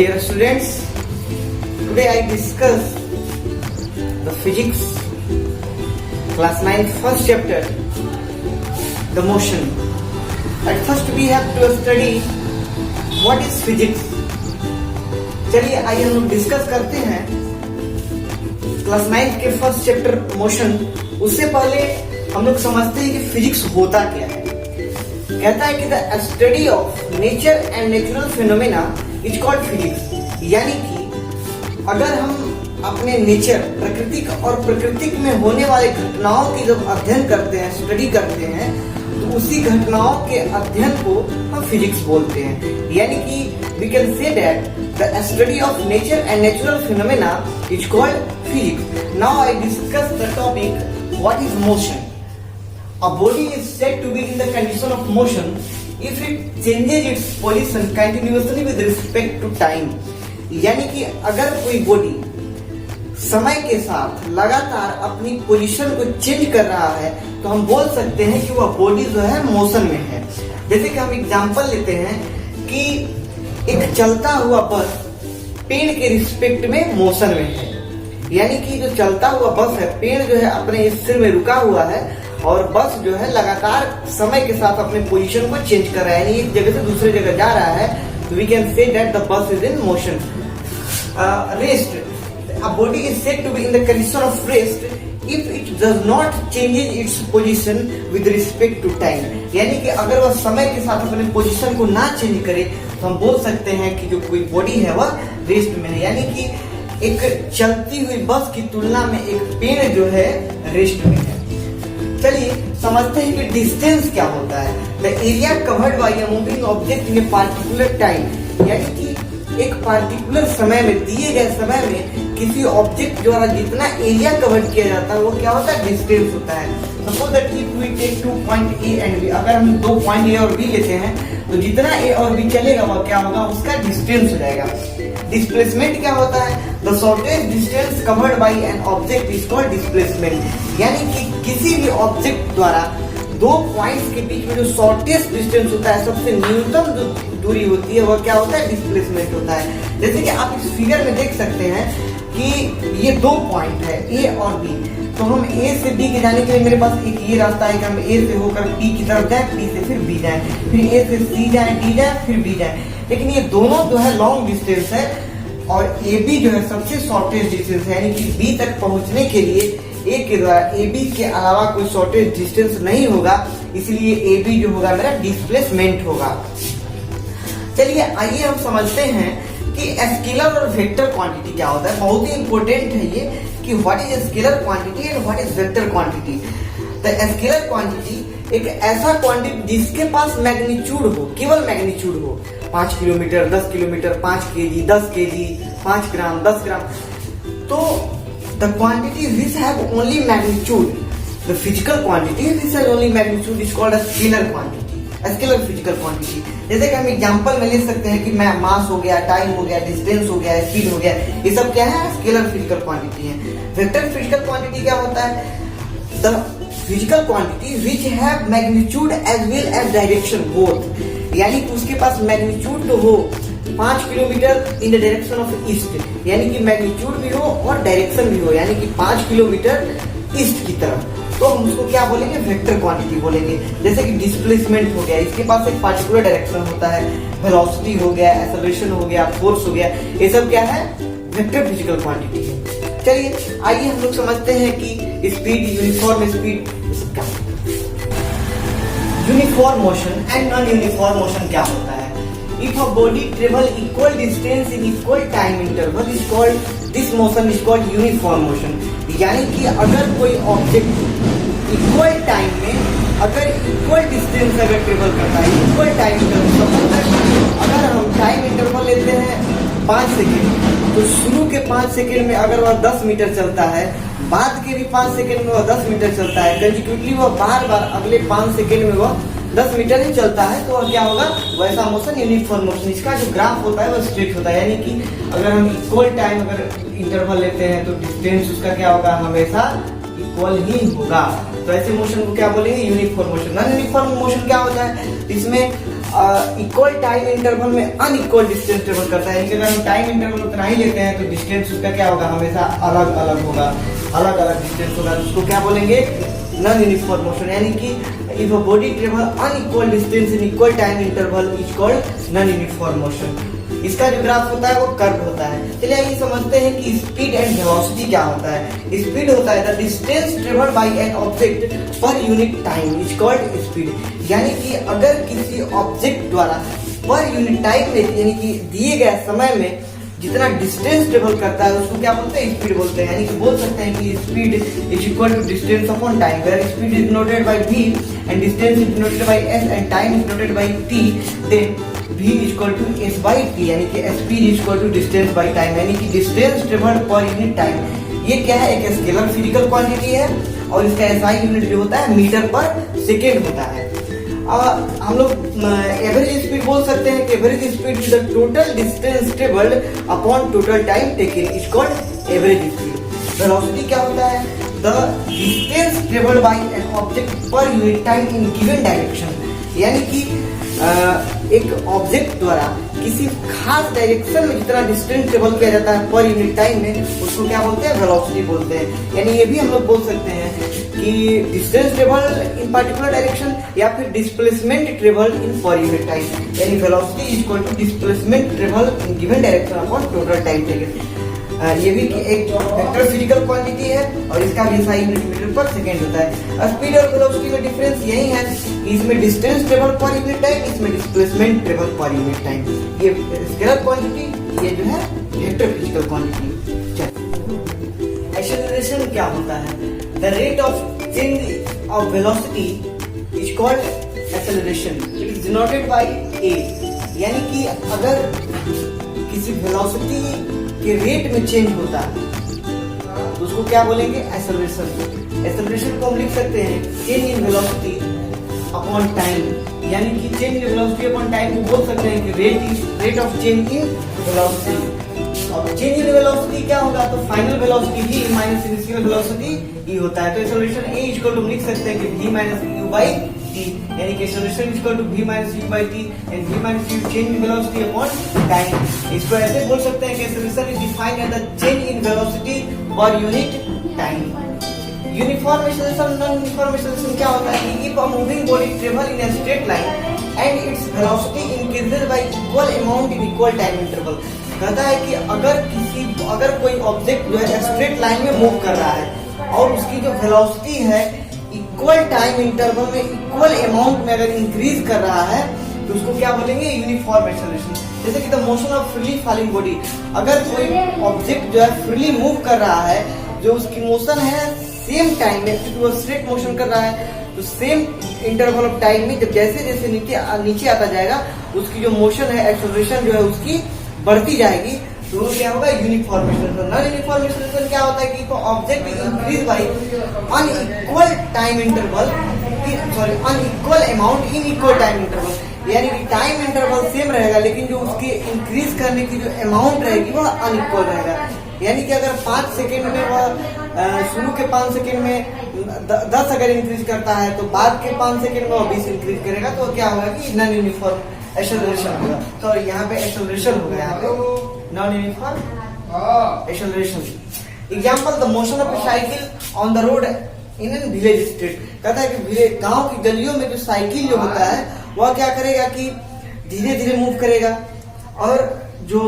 Dear students, today I discuss the physics class 9 first chapter, the motion. At first we have to study what is physics. चलिए आइए हम लोग discuss करते हैं class 9 के first chapter motion. उससे पहले हम लोग समझते हैं कि फिजिक्स होता क्या है। कहता है कि the study of nature and natural phenomena is called physics. यानी कि अगर हम अपने नेचर प्राकृतिक और प्रकृति में होने वाले घटनाओं की जब अध्ययन करते हैं, स्टडी करते हैं, तो उसी घटनाओं के अध्ययन को हम फिजिक्स बोलते हैं। यानी कि we can say that the study of nature and natural phenomena is called physics. Now I discuss the topic what is motion. A body is said to be in the condition of motion if it changes its position continuously with respect to time। यानी कि अगर कोई body समय के साथ लगातार अपनी position को चेंज कर रहा है तो हम बोल सकते हैं कि वह बॉडी जो है मोशन में है। जैसे कि हम एग्जांपल लेते हैं कि एक चलता हुआ बस पेड़ के रिस्पेक्ट में मोशन में है। यानी कि जो चलता हुआ बस है, पेड़ जो है अपने स्थिर में रुका हुआ है और बस जो है लगातार समय के साथ अपने पोजीशन को चेंज कर रहा है, यानी एक जगह से दूसरे जगह जा रहा है। तो we can say that the bus is in motion. Rest, a body is said to be in the condition of rest if it does not changes its position with respect to time. यानी कि अगर वह समय के साथ अपने position को ना चेंज करे तो हम बोल सकते हैं कि जो कोई बॉडी है वह रेस्ट में है। यानी कि एक चलती हुई बस की तुलना में एक पेड़ जो है रेस्ट में है। चलिए समझते हैं कि डिस्टेंस क्या होता है। The area covered by a moving object in a particular time. यानी कि एक पार्टिकुलर समय में, दिए गए समय में किसी ऑब्जेक्ट द्वारा जितना एरिया कवर किया जाता है वो क्या होता है, डिस्टेंस होता है। Suppose that if we take 2 point A and B, अगर हम 2 पॉइंट ए और बी लेते हैं तो जितना ए और बी चलेगा वह क्या होगा, उसका डिस्टेंस हो जाएगा। डिस्प्लेसमेंट क्या होता है, the shortest distance covered by an object is called displacement. यानी कि किसी भी ऑब्जेक्ट द्वारा 2 पॉइंट्स के बीच में जो शॉर्टेस्ट डिस्टेंस होता है, सबसे न्यूनतम जो दूरी होती है वह क्या होता है, डिस्प्लेसमेंट होता है। जैसे कि आप इस फिगर में देख सकते हैं कि ये 2 पॉइंट है ए और बी। तो हम ए से बी के जाने के लिए मेरे पास एक ये रास्ता है कि हम ए से होकर पी की तरफ जाए, पी से फिर बी जाए, फिर ए से सी जाए, डी जाए, फिर बी जाए। लेकिन ये दोनों जो है लॉन्ग डिस्टेंस है और ए बी जो है सबसे शॉर्टेस्ट डिस्टेंस है। यानी कि बी तक पहुंचने के लिए ए के द्वारा ए बी के अलावा कोई शॉर्टेस्ट डिस्टेंस नहीं होगा, इसलिए ए बी जो होगा मेरा डिस्प्लेसमेंट होगा। चलिए आइए हम समझते हैं कि स्केलर और वेक्टर क्वांटिटी क्या होता है। बहुत ही इंपॉर्टेंट है ये कि what is scalar quantity and what is vector quantity. The scalar quantity एक ऐसा क्वांटिटी जिसके पास मैग्नीट्यूड हो, केवल मैग्नीट्यूड हो, 5 किलोमीटर, 10 किलोमीटर, 5 केजी, 10 केजी, 5 ग्राम, 10 ग्राम। तो the quantity which have only magnitude, the physical quantity which have only magnitude is called a scalar quantity, scalar physical quantity. जैसे कि हम एग्जांपल में ले सकते हैं कि मैं मास हो गया, टाइम हो गया, डिस्टेंस हो गया, स्पीड हो गया, ये सब क्या है, स्केलर फिजिकल क्वांटिटी है। वेक्टर फिजिकल क्वांटिटी क्या होता है, the physical quantity which have magnitude as well as direction both. यानी कि उसके पास मैग्नीट्यूड तो हो 5 kilometre in the direction of east, यानी कि मैग्नीट्यूड भी हो और डायरेक्शन भी हो, यानी कि 5 किलोमीटर ईस्ट की तरफ, तो हम उसको क्या बोलेंगे, वेक्टर क्वांटिटी बोलेंगे। जैसे कि डिस्प्लेसमेंट हो गया, इसके पास एक पार्टिकुलर डायरेक्शन होता है, वेलोसिटी हो गया, एक्सेलरेशन हो गया, फोर्स हो गया, ये सब क्या है, वेक्टर फिजिकल क्वांटिटी है। चलिए आइए हम लोग समझते हैं कि स्पीड, यूनिफॉर्म स्पीड, ये सब क्या होता है। Uniform motion and non uniform motion क्या होता है। If a body travel equal distance in equal time interval is called, this motion is called uniform motion। यानी कि अगर कोई ऑब्जेक्ट इक्वल टाइम में अगर इक्वल डिस्टेंस अगर ट्रेवल करता है, इक्वल टाइम इंटरवल, अगर हम टाइम इंटरवल लेते हैं 5 सेकेंड, तो शुरू के 5 सेकेंड में अगर वह 10 मीटर चलता है, बाद के भी 5 सेकेंड में वह 10 मीटर चलता है, कंटिन्यूअसली वह बार बार अगले 5 सेकेंड में वह 10 मीटर ही चलता है, तो वह क्या होगा, वैसा मोशन यूनिफॉर्म मोशन। इसका जो ग्राफ होता है वह स्ट्रेट होता है। यानी कि अगर हम इक्वल टाइम अगर इंटरवल लेते हैं तो डिस्टेंस उसका क्या होगा, हमेशा इक्वल ही होगा। तो ऐसे मोशन को क्या बोलेंगे, uniform motion. Non uniform motion क्या होता है, इसमें इक्वल टाइम इंटरवल में अनइक्वल डिस्टेंस ट्रेवल करता है। अगर हम टाइम इंटरवल उतना ही लेते हैं तो डिस्टेंस उसका क्या होगा, हमेशा अलग अलग होगा, अलग अलग डिस्टेंस होगा। उसको क्या बोलेंगे, नॉन यूनिफॉर्म मोशन। यानी कि if a body travel unequal distance in equal time interval is called non uniform motion. इसका जो ग्राफ होता है वो कर्व होता है। चलिए आइए समझते हैं कि स्पीड एंड वेलोसिटी क्या होता है। स्पीड होता है the distance travelled by an object पर unit time is called speed. यानी कि अगर किसी ऑब्जेक्ट द्वारा पर यूनिट टाइम में, यानी कि दिए गए समय में जितना डिस्टेंस ट्रेवल करता है उसको क्या बोलते हैं, स्पीड बोलते हैं। यानी कि बोल सकते हैं कि speed is equal to distance upon time, where speed is noted by v and distance is noted by s and time is noted by t, then v is equal to s by t। यानी कि speed is equal to distance by time, यानी कि distance travelled पर unit time. ये क्या है, एक scalar physical quantity है और इसका SI यूनिट जो होता है मीटर पर सेकेंड होता है। हम लोग एवरेज स्पीड बोल सकते हैं कि average speed is the total distance travelled upon total time taken is called average speed. Velocity क्या होता है, the distance travelled by an object पर unit time in given direction. यानी कि एक ऑब्जेक्ट द्वारा किसी खास डायरेक्शन में जितना डिस्टेंस ट्रेवल किया जाता है पर यूनिट टाइम में उसको क्या बोलते हैं, वेलोसिटी बोलते हैं। यानी ये भी हम लोग बोल सकते हैं कि distance travel in particular direction या फिर displacement travel in per unit time. यानी velocity is equal to displacement travel in given direction upon total time taken. ये भी एक वेक्टर फिजिकल क्वांटिटी है और इसका भी SI यूनिट मीटर पर सेकेंड होता है। स्पीड और वेलोसिटी में डिफरेंस यही है, इसमें distance travel per unit time, इसमें displacement travel per unit time. ये स्केलर क्वांटिटी, ये जो है वेक्टर फिजिकल क्वांटिटी। एक्सेलरेशन क्या होता है, the rate of change of velocity is called acceleration. It is denoted by a। यानी कि अगर किसी वेलोसिटी के रेट में चेंज होता है तो उसको क्या बोलेंगे, एक्सेलरेशन। एक्सेलरेशन को हम लिख सकते हैं change in velocity upon time. यानी कि change in velocity upon time को बोल सकते हैं कि rate of change in velocity. और चेंज इन वेलोसिटी क्या होगा, तो final velocity v minus initial velocity e होता है। तो एक्सेलरेशन a इक्वल टू लिख सकते हैं कि v minus u by t। यानी कि acceleration equal to v minus u by t and v minus u change in velocity upon time. इसको ऐसे बोल सकते हैं कि acceleration is defined as the change in velocity per unit time. Uniform acceleration, non uniform acceleration क्या होता है कि if a moving body travel in a straight line and its velocity increases by equal amount in equal time interval. कहता है कि अगर कोई object जो है स्ट्रेट लाइन में मूव कर रहा है और उसकी जो वेलोसिटी है इक्वल टाइम इंटरवल में इक्वल अमाउंट में अगर इंक्रीज कर रहा है तो उसको क्या बोलेंगे, यूनिफॉर्म एक्सेलरेशन। जैसे कि the motion of freely falling body, अगर कोई ऑब्जेक्ट जो है फ्रीली मूव कर रहा है, जो उसकी मोशन है सेम टाइम में, क्योंकि वो स्ट्रेट मोशन कर रहा है तो सेम इंटरवल ऑफ टाइम में जब जैसे जैसे नीचे आता जाएगा उसकी जो मोशन है, एक्सेलरेशन जो है उसकी बढ़ती जाएगी, तो क्या होगा, uniform acceleration. Non uniform acceleration क्या होता है कि object increase by unequal time interval, sorry unequal amount in equal time interval. यानी कि टाइम इंटरवल सेम रहेगा लेकिन जो उसके इंक्रीज करने की जो अमाउंट रहेगी वह अनइक्वल रहेगा। यानी कि अगर 5 सेकेंड में वह शुरू के 5 सेकेंड में 10 अगर इंक्रीज करता है तो बाद के 5 सेकेंड में वह 20 इंक्रीज करेगा, तो क्या होगा कि नॉन यूनिफॉर्म एक्सेलरेशन होगा। तो यहाँ पे एक्सेलरेशन होगा, यहाँ पे non uniform acceleration. Example, the motion of A cycle on the road in an village street. कहता है कि गांव की गलियों में जो साइकिल जो होता है वह क्या करेगा कि धीरे धीरे मूव करेगा और जो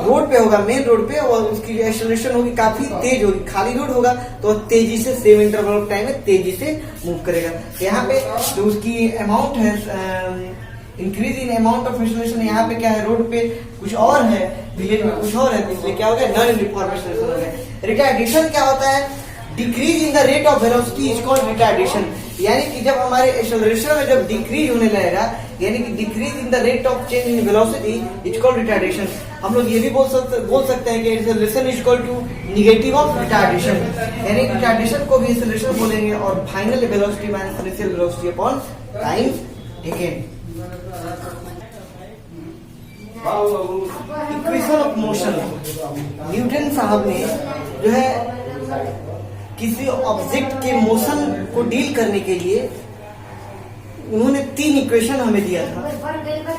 रोड पे होगा, मेन रोड पे, और उसकी जो एक्सेलरेशन होगी काफी तेज होगी। खाली रोड होगा तो तेजी से सेम इंटरवल ऑफ टाइम में तेजी से मूव करेगा। यहाँ पे जो उसकी अमाउंट है, increase in amount of acceleration, यहाँ पे क्या है, रोड पे कुछ और है, विलेज में कुछ और है, इसलिए क्या हो गया, नॉन यूनिफॉर्म एक्सेलरेशन हो गया। रिटार्डेशन क्या होता है, decrease in the rate of velocity is called retardation. यानी कि जब हमारे एक्सेलरेशन में जब डिक्रीज होने लगेगा, यानी कि decrease in the rate of change in velocity is called retardation. हम लोग ये भी बोल सकते हैं कि acceleration is equal to negative of retardation. यानी रिटार्डेशन को भी एक्सेलरेशन बोलेंगे और final velocity minus initial velocity upon time taken. Equation of motion, Newton साहब ने जो है किसी ऑब्जेक्ट के मोशन को डील करने के लिए उन्होंने 3 इक्वेशन हमें दिया था,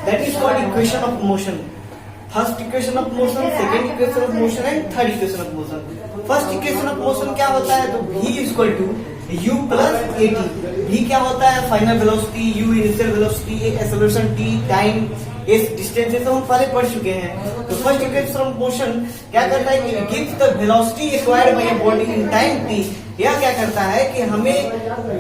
that is called equation of motion. First equation of motion, second equation of motion and third equation of motion. First equation of motion क्या होता है, तो v equal to u plus at। v क्या होता है, final velocity, u initial velocity, acceleration t, time, s distance, ये सब हम पहले पढ़ चुके हैं। तो फर्स्ट इक्वेशन ऑफ मोशन क्या करता है कि gives the velocity acquired by a body in time t। यह क्या करता है कि हमें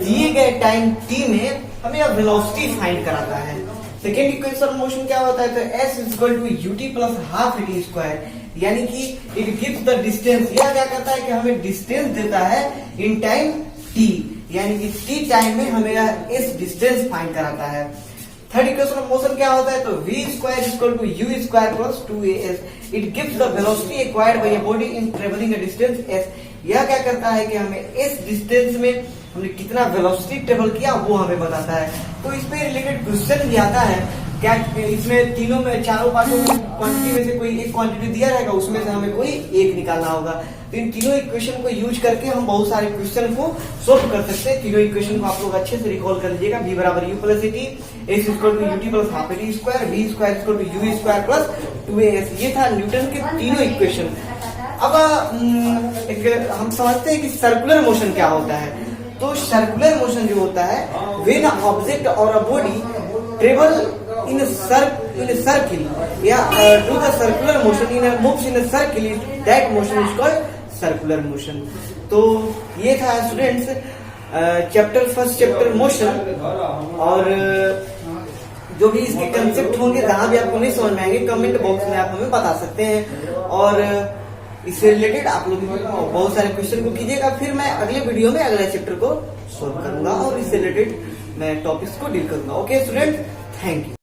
दिए गए टाइम t में हमें यह वेलोसिटी फाइंड कराता है। सेकेंड इक्वेशन ऑफ मोशन क्या होता है, तो s equal to ut plus half at square, यानी कि इट गिव्स द डिस्टेंस। यह क्या करता है कि हमें डिस्टेंस देता है इन टाइम t, यानी कि t टाइम में हमें इस डिस्टेंस फाइंड कराता है। थर्ड इक्वेशन ऑफ मोशन क्या होता है, तो v square equal to u square plus 2as। It gives the velocity acquired by a body in travelling a distance s। यह क्या करता है कि हमें इस डिस्टेंस में हमने कितना वेलोसिटी ट्रेवल किया वो हमें बताता है। तो इस पे रिलेटेड क्वेश्चन भी आता है क्या, इसमें तीनों में चारों पार्टों में क्वांटिटी में से कोई एक क्वांटिटी दिया रहेगा, उसमें से हमें कोई एक निकालना होगा। तो इन तीनों इक्वेशन को यूज करके हम बहुत सारे क्वेश्चन को सोल्व कर सकते हैं। तीनों इक्वेशन को आप लोग अच्छे से रिकॉल कर लीजिएगा। v बराबर u plus at, s equal to ut plus half at square, v square equal to u square plus 2as। ये था न्यूटन के तीनों इक्वेशन। अब हम समझते हैं कि सर्कुलर मोशन क्या होता है। तो सर्कुलर मोशन जो होता है, व्हेन ऑब्जेक्ट और a body travel in circle या do the circular motion in moves in circle, that motion is called circular motion. तो ये था students chapter first, chapter motion. और जो भी इसके कंसेप्ट होंगे, जहां भी आपको नहीं समझ में आएंगे, कमेंट बॉक्स में आप हमें बता सकते हैं। और इससे रिलेटेड आप लोग बहुत सारे क्वेश्चन को कीजिएगा, फिर मैं अगले वीडियो में अगले चैप्टर को सोल्व करूंगा और इससे रिलेटेड मैं टॉपिक्स को डील करूंगा। Okay student, thank you.